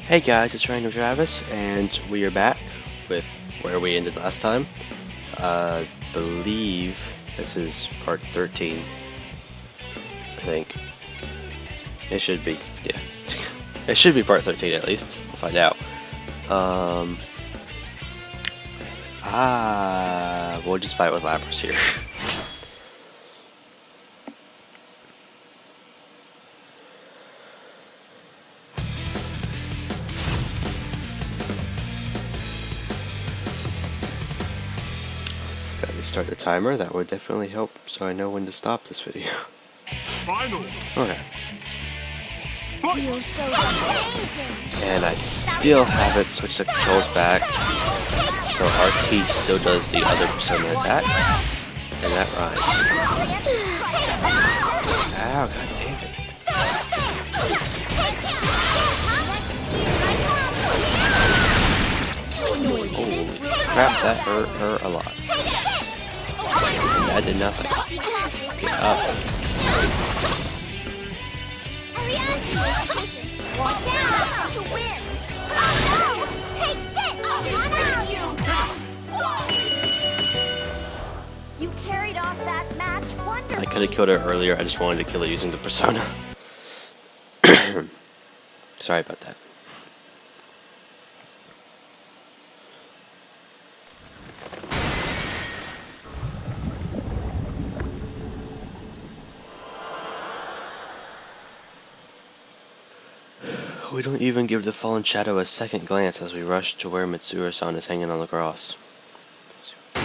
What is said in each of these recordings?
Hey guys, it's Random Travis, and we are back with where we ended last time. Believe this is part 13. I think. It should be, yeah. It should be part 13 at least. We'll find out. We'll just fight with Lapras here. Gotta start the timer, that would definitely help so I know when to stop this video. Finally. Okay. And I still haven't switched the controls back, so RP still does the other Persona attack, and that rhymes. Ow, god damn it. Holy crap, that hurt her a lot. That did nothing. Get up. Watch out to win. Take this. You carried off that match wonderfully. I could have killed her earlier, I just wanted to kill her using the Persona. Sorry about that. We don't even give the fallen shadow a second glance as we rush to where Mitsuru-san is hanging on the cross. The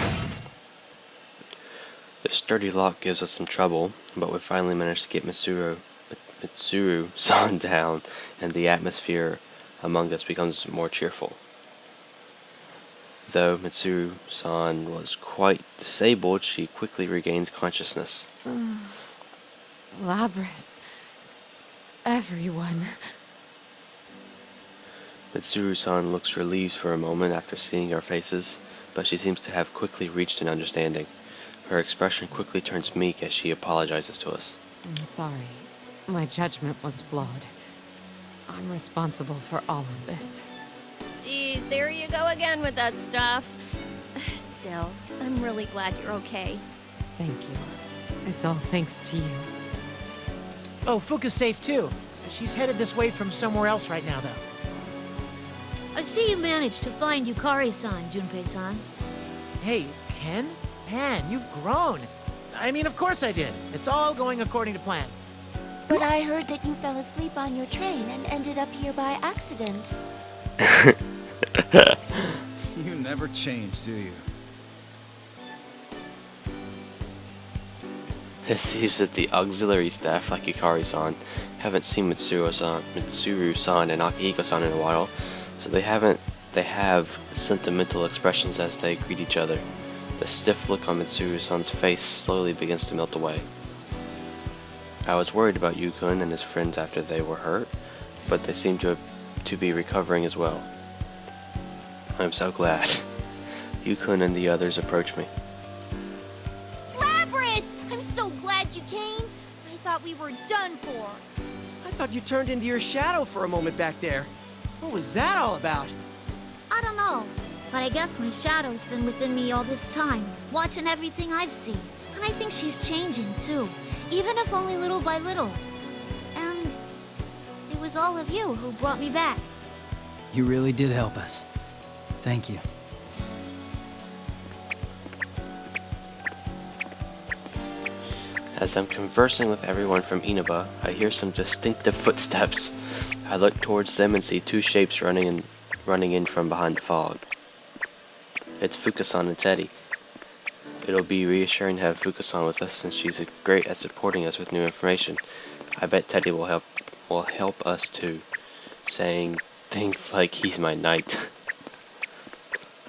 sturdy lock gives us some trouble, but we finally managed to get Mitsuru-san down, and the atmosphere among us becomes more cheerful. Though Mitsuru-san was quite disabled, she quickly regains consciousness. Lapras. Everyone. Mitsuru-san looks relieved for a moment after seeing our faces, but she seems to have quickly reached an understanding. Her expression quickly turns meek as she apologizes to us. I'm sorry. My judgment was flawed. I'm responsible for all of this. Geez, there you go again with that stuff. Still, I'm really glad you're okay. Thank you. It's all thanks to you. Oh, Fuka's safe too. She's headed this way from somewhere else right now, though. I see you managed to find Yukari-san, Junpei-san. Hey, Ken? Man, you've grown. I mean, of course I did. It's all going according to plan. But I heard that you fell asleep on your train and ended up here by accident. You never change, do you? It seems that the auxiliary staff, like Yukari-san, haven't seen Mitsuru-san and Akihiko-san in a while, so they have sentimental expressions as they greet each other. The stiff look on Mitsuru-san's face slowly begins to melt away. I was worried about Yukun and his friends after they were hurt, but they seem to be recovering as well. I'm so glad. Yukun and the others approach me. Lapras! I'm so glad you came. I thought we were done for. I thought you turned into your shadow for a moment back there. What was that all about? I don't know, but I guess my shadow's been within me all this time, watching everything I've seen. And I think she's changing too, even if only little by little. And it was all of you who brought me back. You really did help us. Thank you. As I'm conversing with everyone from Inaba, I hear some distinctive footsteps. I look towards them and see two shapes running in from behind the fog. It's Fuka-san and Teddy. It'll be reassuring to have Fuka-san with us since she's great at supporting us with new information. I bet Teddy will help us too, saying things like he's my knight.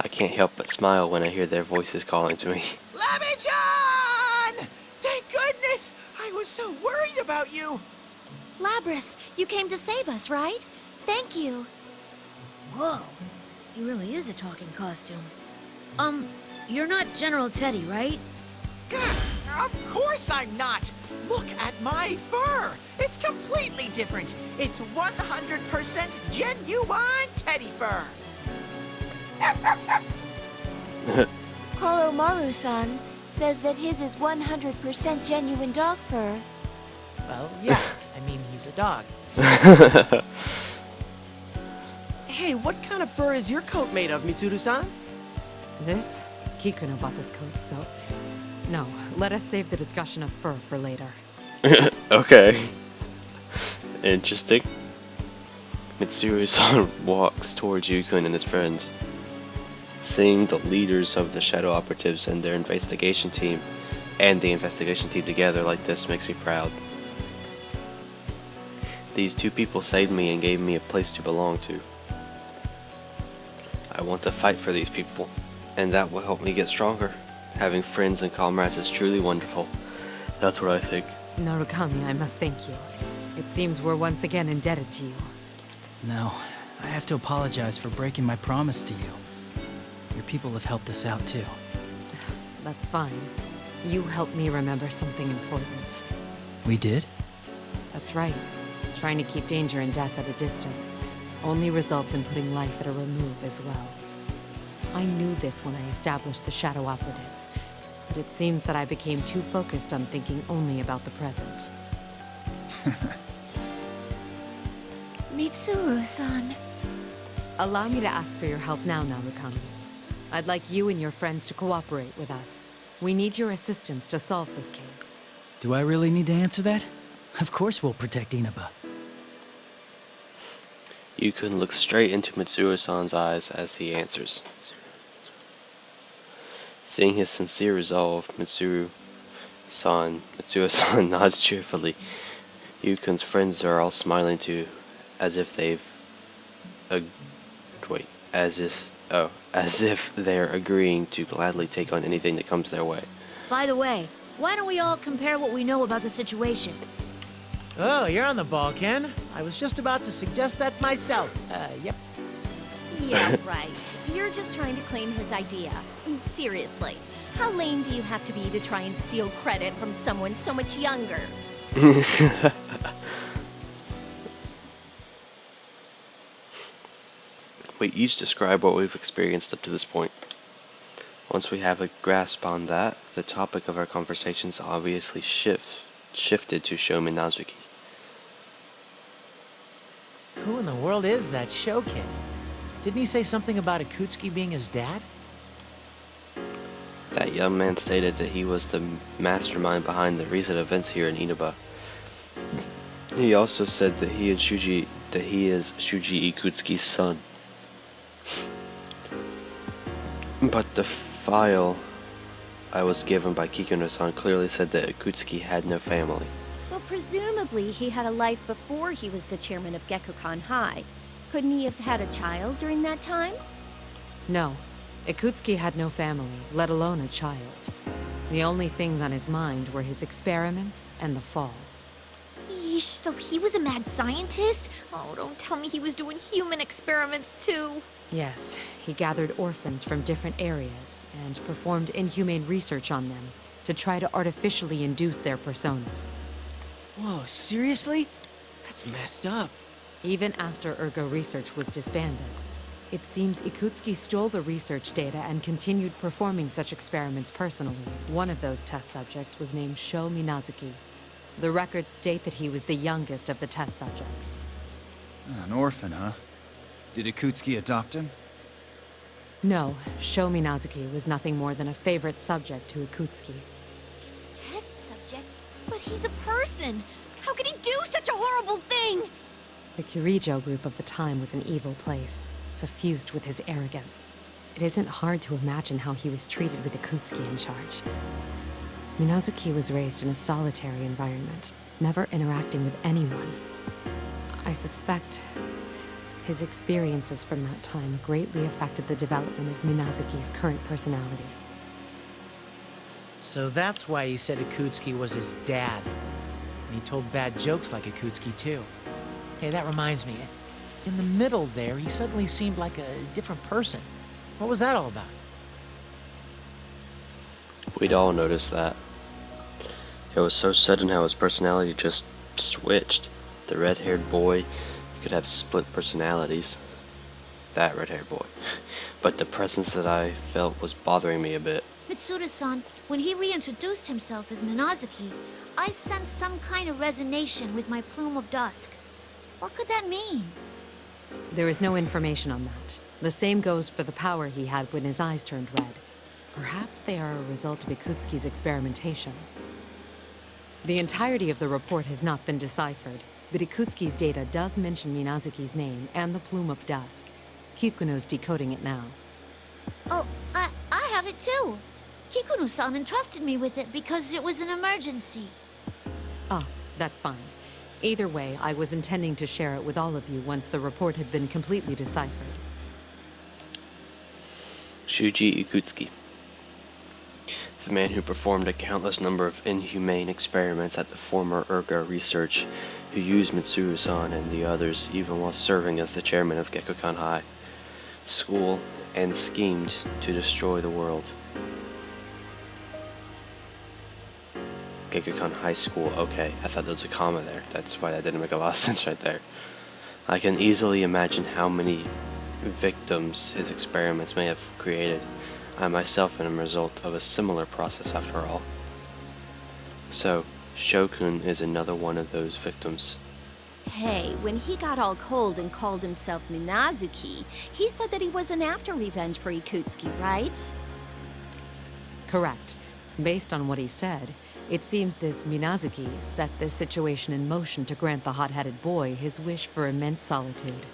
I can't help but smile when I hear their voices calling to me. Lammy-chan! Thank goodness! I was so worried about you! Lapras, you came to save us, right? Thank you. Whoa, he really is a talking costume. You're not General Teddy, right? Of course I'm not! Look at my fur! It's completely different! It's 100% genuine teddy fur! Koromaru-san says that his is 100% genuine dog fur. Well, yeah. I mean, he's a dog. Hey, what kind of fur is your coat made of, Mitsuru-san? This? Kikuno bought this coat, so... No, let us save the discussion of fur for later. Okay. Interesting. Mitsuru-san walks towards Yukun and his friends. Seeing the leaders of the shadow operatives and their investigation team together like this makes me proud. These two people saved me and gave me a place to belong to. I want to fight for these people, and that will help me get stronger. Having friends and comrades is truly wonderful. That's what I think. Narukami, I must thank you. It seems we're once again indebted to you. No, I have to apologize for breaking my promise to you. Your people have helped us out too. That's fine. You helped me remember something important. We did? That's right. Trying to keep danger and death at a distance only results in putting life at a remove as well. I knew this when I established the Shadow Operatives, but it seems that I became too focused on thinking only about the present. Mitsuru-san. Allow me to ask for your help now, Narukami. I'd like you and your friends to cooperate with us. We need your assistance to solve this case. Do I really need to answer that? Of course we'll protect Inaba. Yukun looks straight into Mitsuru-san's eyes as he answers. Seeing his sincere resolve, Mitsuru-san nods cheerfully. Yukun's friends are all smiling too, as if they're agreeing to gladly take on anything that comes their way. By the way, why don't we all compare what we know about the situation? Oh, you're on the ball, Ken. I was just about to suggest that myself. Yep. Yeah, right. You're just trying to claim his idea. Seriously, how lame do you have to be to try and steal credit from someone so much younger? We each describe what we've experienced up to this point. Once we have a grasp on that, the topic of our conversations obviously shifted to Sho Minazuki. Who in the world is that Sho kid? Didn't he say something about Ikutsuki being his dad? That young man stated that he was the mastermind behind the recent events here in Inaba. He also said that he is Shuji Ikutsuki's son. But the file I was given by Kikuno-san clearly said that Ikutsuki had no family. Well, presumably he had a life before he was the chairman of Gekkoukan High. Couldn't he have had a child during that time? No. Ikutsuki had no family, let alone a child. The only things on his mind were his experiments and the fall. Yeesh, so he was a mad scientist? Oh, don't tell me he was doing human experiments too. Yes, he gathered orphans from different areas and performed inhumane research on them to try to artificially induce their personas. Whoa, seriously? That's messed up. Even after Ergo Research was disbanded, it seems Ikutsuki stole the research data and continued performing such experiments personally. One of those test subjects was named Sho Minazuki. The records state that he was the youngest of the test subjects. An orphan, huh? Did Ikutsuki adopt him? No, Sho Minazuki was nothing more than a favorite subject to Ikutsuki. Test subject? But he's a person! How could he do such a horrible thing? The Kirijo group of the time was an evil place, suffused with his arrogance. It isn't hard to imagine how he was treated with Ikutsuki in charge. Minazuki was raised in a solitary environment, never interacting with anyone. I suspect his experiences from that time greatly affected the development of Minazuki's current personality. So that's why he said Ikutsuki was his dad. And he told bad jokes like Ikutsuki too. Hey, that reminds me. In the middle there, he suddenly seemed like a different person. What was that all about? We'd all noticed that. It was so sudden how his personality just switched. The red-haired boy could have split personalities. That red-haired boy. But the presence that I felt was bothering me a bit. Mitsuru-san, when he reintroduced himself as Minazuki, I sensed some kind of resonation with my plume of dusk. What could that mean? There is no information on that. The same goes for the power he had when his eyes turned red. Perhaps they are a result of Ikutsuki's experimentation. The entirety of the report has not been deciphered, but Ikutsuki's data does mention Minazuki's name and the plume of dusk. Kikuno's decoding it now. Oh, I have it too. Kikuno-san entrusted me with it because it was an emergency. Ah, that's fine. Either way, I was intending to share it with all of you once the report had been completely deciphered. Shuji Ikutsuki. The man who performed a countless number of inhumane experiments at the former Urga Research, who used Mitsuru-san and the others even while serving as the chairman of Gekkoukan High School and schemed to destroy the world. Gekkoukan High School, okay, I thought there was a comma there. That's why that didn't make a lot of sense right there. I can easily imagine how many victims his experiments may have created. I myself am a result of a similar process after all. So, Shokun is another one of those victims. Hey, when he got all cold and called himself Minazuki, he said that he wasn't after revenge for Ikutsuki, right? Correct. Based on what he said, it seems this Minazuki set this situation in motion to grant the hot-headed boy his wish for immense solitude.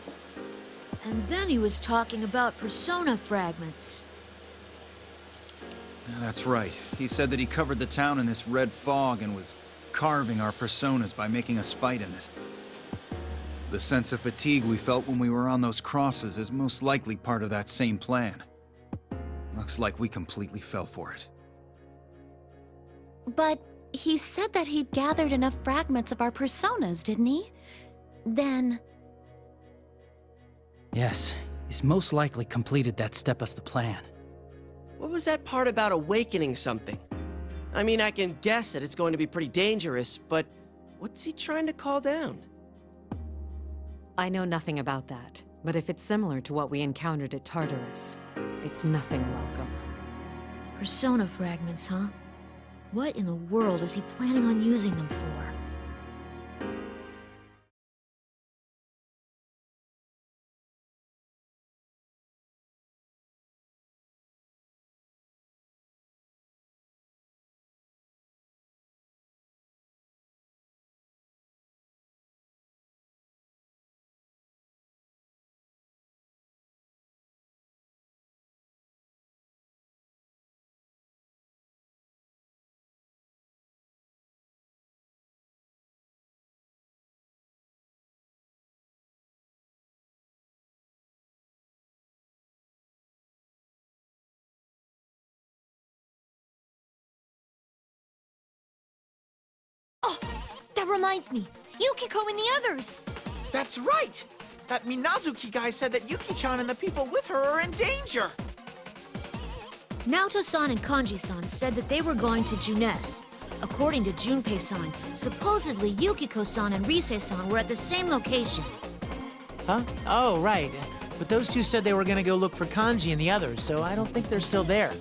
And then he was talking about persona fragments. Yeah, that's right. He said that he covered the town in this red fog and was carving our personas by making us fight in it. The sense of fatigue we felt when we were on those crosses is most likely part of that same plan. Looks like we completely fell for it. But he said that he'd gathered enough fragments of our personas, didn't he? Then... Yes, he's most likely completed that step of the plan. What was that part about awakening something? I mean, I can guess that it's going to be pretty dangerous, but what's he trying to call down? I know nothing about that, but if it's similar to what we encountered at Tartarus, it's nothing welcome. Persona fragments, huh? What in the world is he planning on using them for? That reminds me, Yukiko and the others! That's right! That Minazuki guy said that Yuki-chan and the people with her are in danger! Naoto-san and Kanji-san said that they were going to Junes. According to Junpei-san, supposedly Yukiko-san and Rise-san were at the same location. Huh? Oh, right. But those two said they were gonna go look for Kanji and the others, so I don't think they're still there.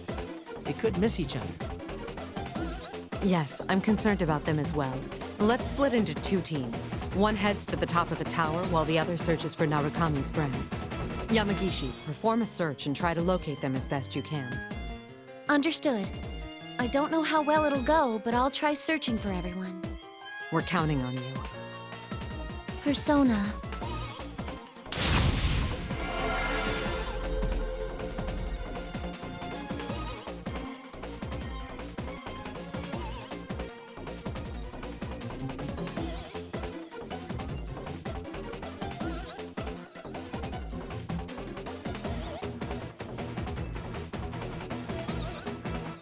They could miss each other. Yes, I'm concerned about them as well. Let's split into two teams. One heads to the top of the tower, while the other searches for Narukami's friends. Yamagishi, perform a search and try to locate them as best you can. Understood. I don't know how well it'll go, but I'll try searching for everyone. We're counting on you. Persona.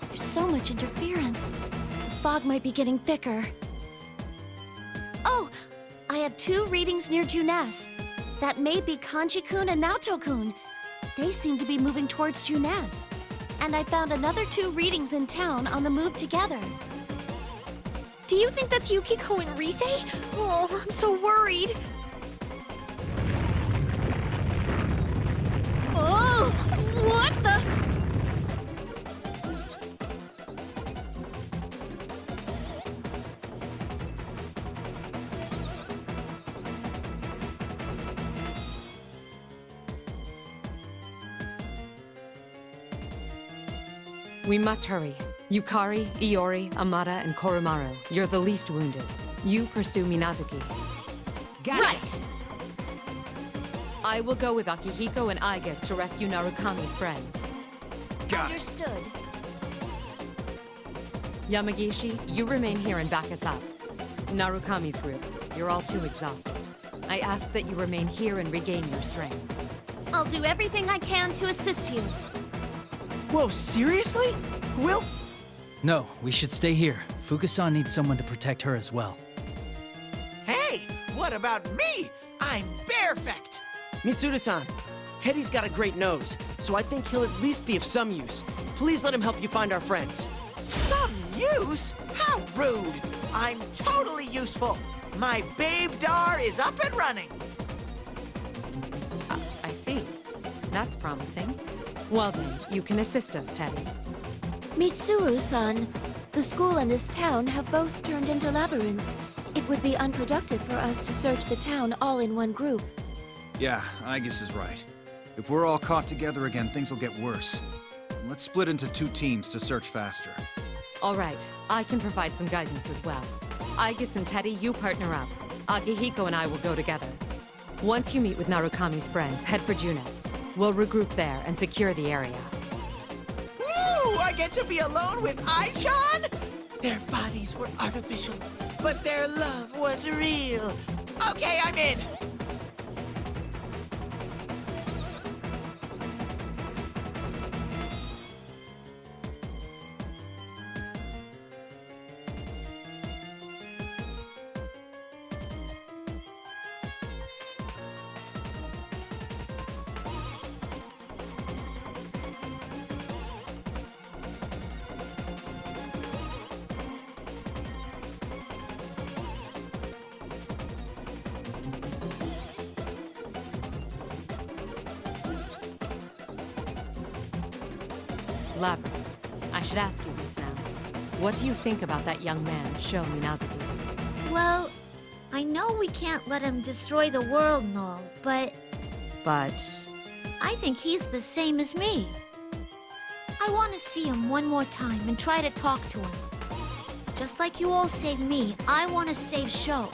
There's so much interference. The fog might be getting thicker. Oh! I have 2 readings near Junes. That may be Kanji-kun and Naoto-kun. They seem to be moving towards Junes. And I found another 2 readings in town on the move together. Do you think that's Yukiko and Rise? Oh, I'm so worried. Oh, what the? We must hurry. Yukari, Iori, Amada, and Koromaru, you're the least wounded. You pursue Minazuki. Got it. I will go with Akihiko and Aigis to rescue Narukami's friends. Got it. Understood. Yamagishi, you remain here and back us up. Narukami's group, you're all too exhausted. I ask that you remain here and regain your strength. I'll do everything I can to assist you. Whoa, seriously? Will? No, we should stay here. Fukusan needs someone to protect her as well. Hey, what about me? I'm perfect! Mitsuda-san, Teddy's got a great nose, so I think he'll at least be of some use. Please let him help you find our friends. Some use? How rude! I'm totally useful. My babe Dar is up and running. I see. That's promising. Well then, you can assist us, Teddy. Mitsuru-san, the school and this town have both turned into labyrinths. It would be unproductive for us to search the town all in one group. Yeah, Aegis is right. If we're all caught together again, things will get worse. Let's split into 2 teams to search faster. All right, I can provide some guidance as well. Aigis and Teddy, you partner up. Akihiko and I will go together. Once you meet with Narukami's friends, head for Junes. We'll regroup there and secure the area. Woo! I get to be alone with Ai-chan? Their bodies were artificial, but their love was real. Okay, I'm in. Labras, I should ask you this now. What do you think about that young man, Sho Minazuki? Well, I know we can't let him destroy the world and all, but But... I think he's the same as me. I want to see him one more time and try to talk to him. Just like you all saved me, I want to save Sho.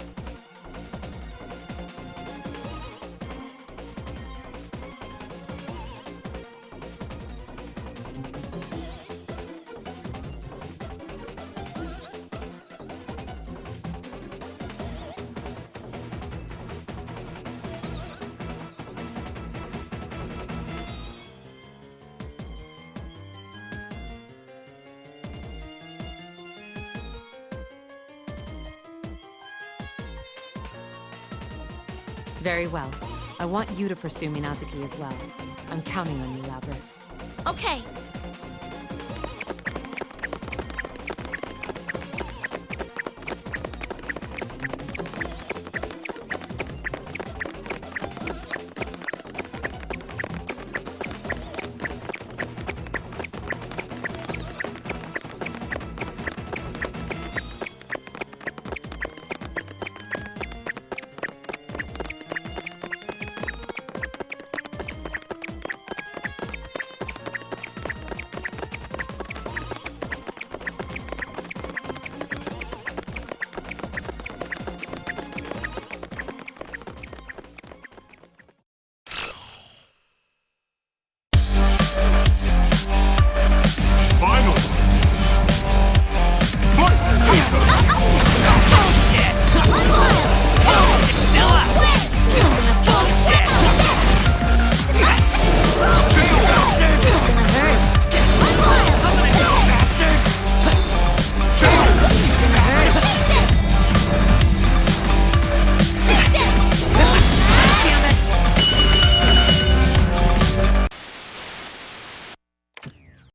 Very well. I want you to pursue Minazuki as well. I'm counting on you, Labras. Okay.